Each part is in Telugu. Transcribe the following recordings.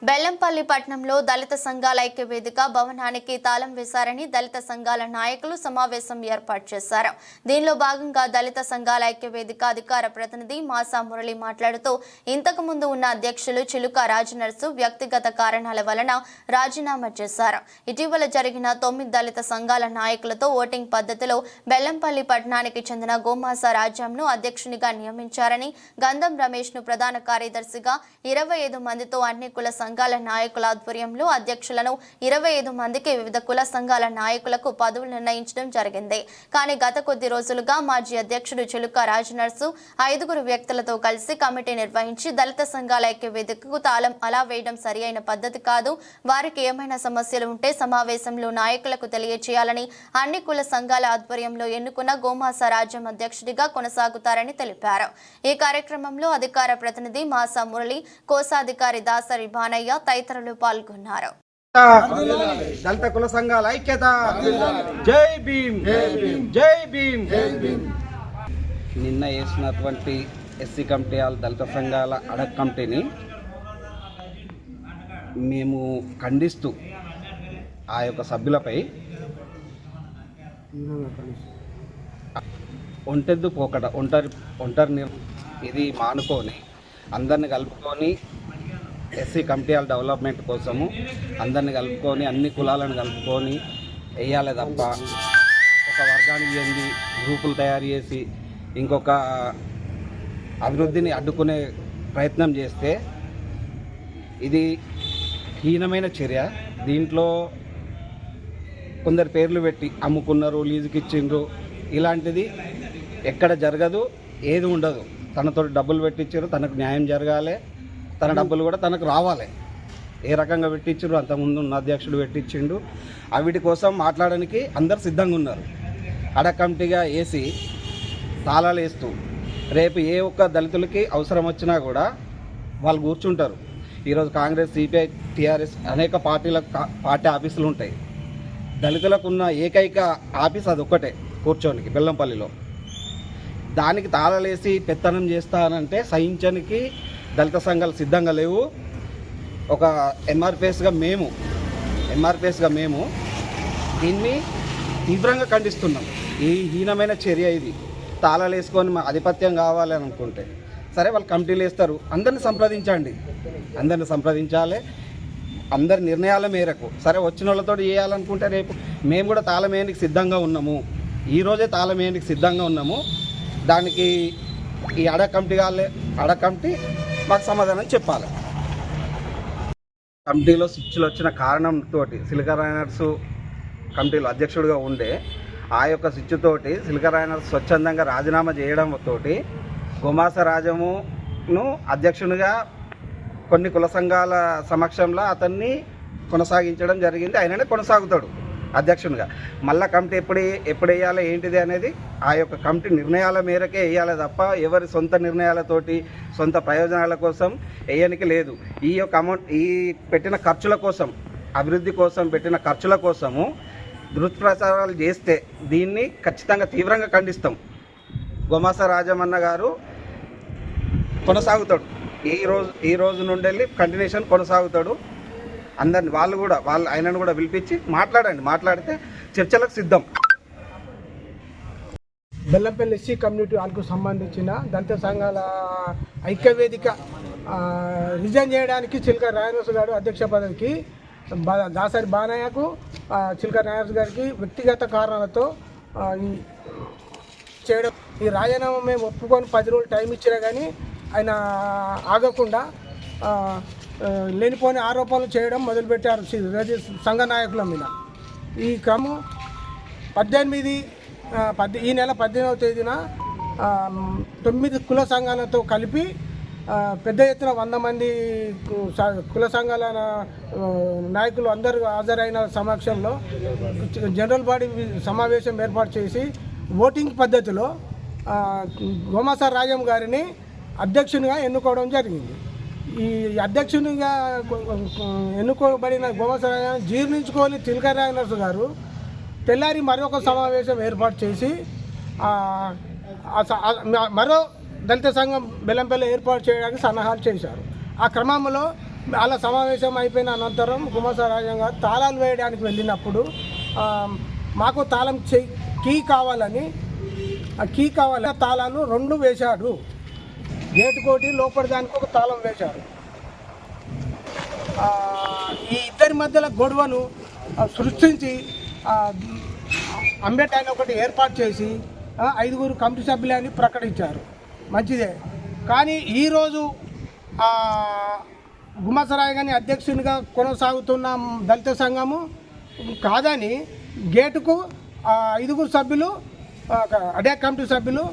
బెల్లంపల్లి పట్టణంలో దళిత సంఘాల ఐక్య వేదిక భవనానికి తాళం వేశారని దళిత సంఘాల నాయకులు సమావేశం ఏర్పాటు చేశారు. దీనిలో భాగంగా దళిత సంఘాల ఐక్య వేదిక అధికార ప్రతినిధి మాసా మురళి మాట్లాడుతూ ఇంతకు ముందు ఉన్న అధ్యక్షులు చిలుక రాజనర్సు వ్యక్తిగత కారణాల వలన రాజీనామా చేశారు. ఇటీవల జరిగిన 9 దళిత సంఘాల నాయకులతో ఓటింగ్ పద్ధతిలో బెల్లంపల్లి పట్టణానికి చెందిన గోమాస రాజ్యంను అధ్యక్షునిగా నియమించారని, గంధం రమేష్ ను ప్రధాన కార్యదర్శిగా 25 మందితో అన్ని కుల సంఘాల నాయకుల ఆధ్వర్యంలో అధ్యక్షులను 25 మందికి వివిధ కుల సంఘాల నాయకులకు పదవులు నిర్ణయించడం జరిగింది. కానీ గత కొద్ది రోజులుగా మాజీ అధ్యక్షుడు చిలుక రాజనర్సు 5 వ్యక్తులతో కలిసి కమిటీ నిర్వహించి దళిత సంఘాల ఐక్య వేదికకు తాళం అలా వేయడం సరి అయిన పద్ధతి కాదు. వారికి ఏమైనా సమస్యలు ఉంటే సమావేశంలో నాయకులకు తెలియచేయాలని, అన్ని కుల సంఘాల ఆధ్వర్యంలో ఎన్నుకున్న గోమాస రాజ్యం అధ్యక్షుడిగా కొనసాగుతారని తెలిపారు. ఈ కార్యక్రమంలో అధికార ప్రతినిధి మాసా మురళి, కోశాధికారి దాసరి బానయ్య తదితరులు పాల్గొన్నారు. దళిత కుల సంఘాల ఐక్యత, జై భీమ్, జై భీమ్. నిన్న వేసినటువంటి ఎస్సీ కమిటీ దళిత సంఘాల అడక్ కమిటీని మేము ఖండిస్తూ ఆ యొక్క సభ్యులపై ఒంటెద్దు పోకట ఒంటరి ఇది మానుకొని అందరిని కలుపుకొని ఎస్సీ కమిటీ డెవలప్మెంట్ కోసము అందరిని కలుపుకొని అన్ని కులాలను కలుపుకొని వేయాలి తప్ప ఒక వర్గానికి చెంది గ్రూపులు తయారు చేసి ఇంకొక అభివృద్ధిని అడ్డుకునే ప్రయత్నం చేస్తే ఇది హీనమైన చర్య. దీంట్లో కొందరు పేర్లు పెట్టి అమ్ముకున్నారు, లీజుకి ఇచ్చిండ్రు, ఇలాంటిది ఎక్కడ జరగదు, ఏది ఉండదు. తనతో డబ్బులు పెట్టించారు, తనకు న్యాయం జరగాలి, తన డబ్బులు కూడా తనకు రావాలి. ఏ రకంగా పెట్టించారు, అంతకుముందు ఉన్న అధ్యక్షుడు పెట్టించిండు. వీటి కోసం మాట్లాడడానికి అందరు సిద్ధంగా ఉన్నారు. అడక్ కమిటీగా వేసి తాళాలు వేస్తూ రేపు ఏ ఒక్క దళితులకి అవసరం వచ్చినా కూడా వాళ్ళు కూర్చుంటారు. ఈరోజు కాంగ్రెస్, సిపిఐ, టీఆర్ఎస్ అనేక పార్టీ ఆఫీసులు ఉంటాయి. దళితులకు ఉన్న ఏకైక ఆఫీస్ అది ఒక్కటే, కూర్చోనికి బెల్లంపల్లిలో. దానికి తాళాలేసి పెత్తనం చేస్తానంటే సహించడానికి దళిత సంఘాలు సిద్ధంగా లేవు. ఒక ఎంఆర్పిఎస్గా మేము దీన్ని తీవ్రంగా ఖండిస్తున్నాం. ఈ హీనమైన చర్య ఇది. తాళాలు వేసుకొని మా ఆధిపత్యం కావాలి అని అనుకుంటే సరే, వాళ్ళు కమిటీలు వేస్తారు, అందరిని సంప్రదించాలి. అందరి నిర్ణయాల మేరకు సరే వచ్చిన వాళ్ళతో చేయాలనుకుంటే రేపు మేము కూడా తాళం వేయడానికి సిద్ధంగా ఉన్నాము. ఈరోజే తాళం వేయడానికి సిద్ధంగా ఉన్నాము. దానికి ఈ అడక్ కమిటీ మాకు సమాధానం చెప్పాలి. కమిటీలో స్విచ్లు వచ్చిన కారణంతో సిల్క రైనర్స్ కమిటీలో అధ్యక్షుడిగా ఉండే ఆ యొక్క స్విచ్ తోటి సిల్క రైనర్స్ స్వచ్ఛందంగా రాజీనామా చేయడంతో గోమాస రాజమును అధ్యక్షునిగా కొన్ని కుల సంఘాల సమక్షంలో అతన్ని కొనసాగించడం జరిగింది. ఆయననే కొనసాగుతాడు అధ్యక్షునిగా. మళ్ళా కమిటీ ఎప్పుడు వేయాలి ఏంటిది అనేది ఆ యొక్క కమిటీ నిర్ణయాల మేరకే వేయాలి తప్ప ఎవరి సొంత నిర్ణయాలతోటి సొంత ప్రయోజనాల కోసం వేయనికి లేదు. ఈ యొక్క అమౌంట్ పెట్టిన ఖర్చుల కోసం, అభివృద్ధి కోసం పెట్టిన ఖర్చుల కోసము దుష్ప్రచారాలు చేస్తే దీన్ని ఖచ్చితంగా తీవ్రంగా ఖండిస్తాం. గోమాస రాజమన్న గారు కొనసాగుతాడు. ఈ రోజు నుండి వెళ్ళి కంటిన్యూషన్ కొనసాగుతాడు. అందరిని ఆయనను కూడా పిలిపించి మాట్లాడితే చర్చలకు సిద్ధం. బెల్లంపల్లి ఎస్సీ కమ్యూనిటీ హాల్కు సంబంధించిన దళిత సంఘాల ఐక్య వేదిక రిజైన్ చేయడానికి చిలుక రాజనర్సు గారు అధ్యక్ష పదవికి, దాసరి బానయ్యకు, చిలుక రాజనర్సు గారికి వ్యక్తిగత కారణాలతో చేయడం. ఈ రాజీనామా మేము ఒప్పుకొని 10 రోజులు టైం ఇచ్చినా కానీ ఆయన ఆగకుండా లేనిపోని ఆరోపణలు చేయడం మొదలుపెట్టారు సంఘ నాయకుల మీద. ఈ క్రమం ఈ నెల 18వ తేదీన 9 కుల సంఘాలతో కలిపి పెద్ద ఎత్తున 100 మంది కుల సంఘాల నాయకులు అందరూ హాజరైన సమక్షంలో జనరల్ బాడీ సమావేశం ఏర్పాటు చేసి ఓటింగ్ పద్ధతిలో గోమాస రాజం గారిని అధ్యక్షునిగా ఎన్నుకోవడం జరిగింది. ఈ అధ్యక్షునిగా ఎన్నుకోబడిన గోమాస రాజం జీర్ణించుకొని చిలుక రాజనర్సు గారు తెల్లారి మరొక సమావేశం ఏర్పాటు చేసి మరో దళిత సంఘం బెల్లంపల్లి ఏర్పాటు చేయడానికి సన్నాహాలు చేశారు. ఆ క్రమంలో అలా సమావేశం అయిపోయిన అనంతరం గుమస రాజం గారు తాళాలు వేయడానికి వెళ్ళినప్పుడు మాకు తాళం కీ కావాలని తాళాలు 2 వేశాడు. గేటు కోటి లోపలి దానికి ఒక తాళం వేశాడు. ఈ ఇద్దరి మధ్యలో గొడవను సృష్టించి అంబేద్కర్ ఒకటి ఏర్పాటు చేసి 5 కమిటీ సభ్యులని ప్రకటించారు. మంచిదే. కానీ ఈరోజు గుమసరాయ్ గారిని అధ్యక్షునిగా కొనసాగుతున్న దళిత సంఘము కాదని గేటుకు 5 సభ్యులు అదే కమిటీ సభ్యులు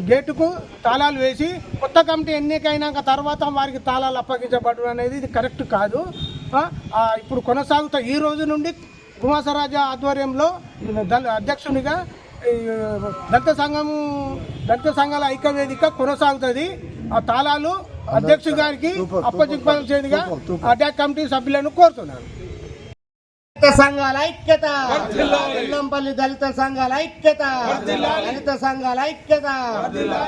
గేటుకు తాళాలు వేసి కొత్త కమిటీ ఎన్నికైనాక తర్వాత వారికి తాళాలు అప్పగించబడడం అనేది ఇది కరెక్ట్ కాదు. ఇప్పుడు కొనసాగుతా ఈ రోజు నుండి గుమసరాజ ఆధ్వర్యంలో అధ్యక్షునిగా దళిత సంఘాల ఐక్యవేదిక కొనసాగుతుంది. ఆ తాళాలు అధ్యక్షుడి గారికి అప్పగించాల్సిందిగా అదే కమిటీ సభ్యులను కోరుతున్నాను. దళిత సంఘాల ఐక్యత, ఎల్లంపల్లి దళిత సంఘాల ఐక్యత, దళిత సంఘాల ఐక్యత,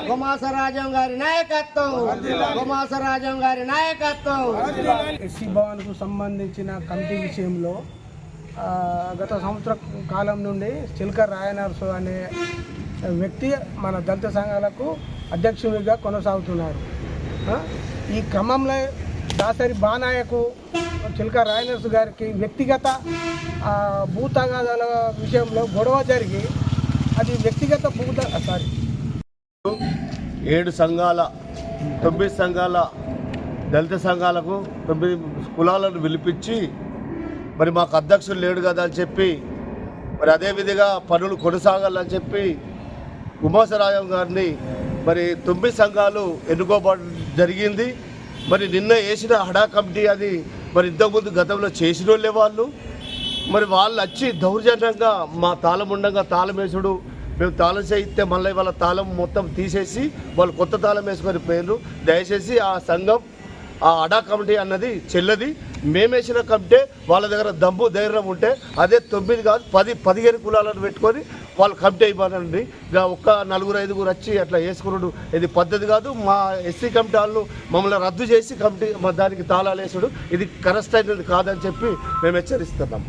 గుమసరాజం గారి నాయకత్వం, గుమసరాజం గారి నాయకత్వం. ఎస్సీ భవన్కు సంబంధించిన కమిటీ విషయంలో గత సంవత్సర కాలం నుండి చిల్కర్ రాయనర్సు అనే వ్యక్తి మన దళిత సంఘాలకు అధ్యక్షుడిగా కొనసాగుతున్నారు. ఈ క్రమంలో దాసరి బానాయకు చిల్కర్ రాయనర్సు గారికి వ్యక్తిగత భూతగాదాల విషయంలో గొడవ జరిగి అది వ్యక్తిగత 7 సంఘాల 9 సంఘాల దళిత సంఘాలకు 9 కులాలను పిలిపించి మరి మాకు అధ్యక్షులు లేడు కదా అని చెప్పి మరి అదేవిధంగా పనులు కొనసాగాలని చెప్పి గుమసరాజం గారిని మరి 9 సంఘాలు ఎన్నుకోబడి జరిగింది. మరి నిన్న వేసిన హడా కమిటీ అది మరి ఇంతకుముందు గతంలో చేసిన వాళ్ళే వాళ్ళు మరి వాళ్ళు వచ్చి దౌర్జన్యంగా మా తాళం ఉండగా తాళం వేసుడు, మేము తాళం చేయిస్తే మళ్ళీ వాళ్ళ తాళం మొత్తం తీసేసి వాళ్ళు కొత్త తాళం వేసుకొని పోయినారు. దయచేసి ఆ సంఘం ఆ అడా కమిటీ అన్నది చెల్లది. మేమేసిన కమిటీ వాళ్ళ దగ్గర దమ్ము ధైర్యం ఉంటే అదే 9 కాదు 10-15 కులాలను పెట్టుకొని వాళ్ళు కమిటీ అయిపోనండి. ఇక ఒక్క 4-5 వచ్చి అట్లా వేసుకున్నాడు ఇది పద్ధతి కాదు. మా ఎస్సీ కమిటీ వాళ్ళు మమ్మల్ని రద్దు చేసి కమిటీ దానికి తాళాలు వేసుడు ఇది కరెక్ట్ అయినది కాదని చెప్పి మేము హెచ్చరిస్తున్నాం.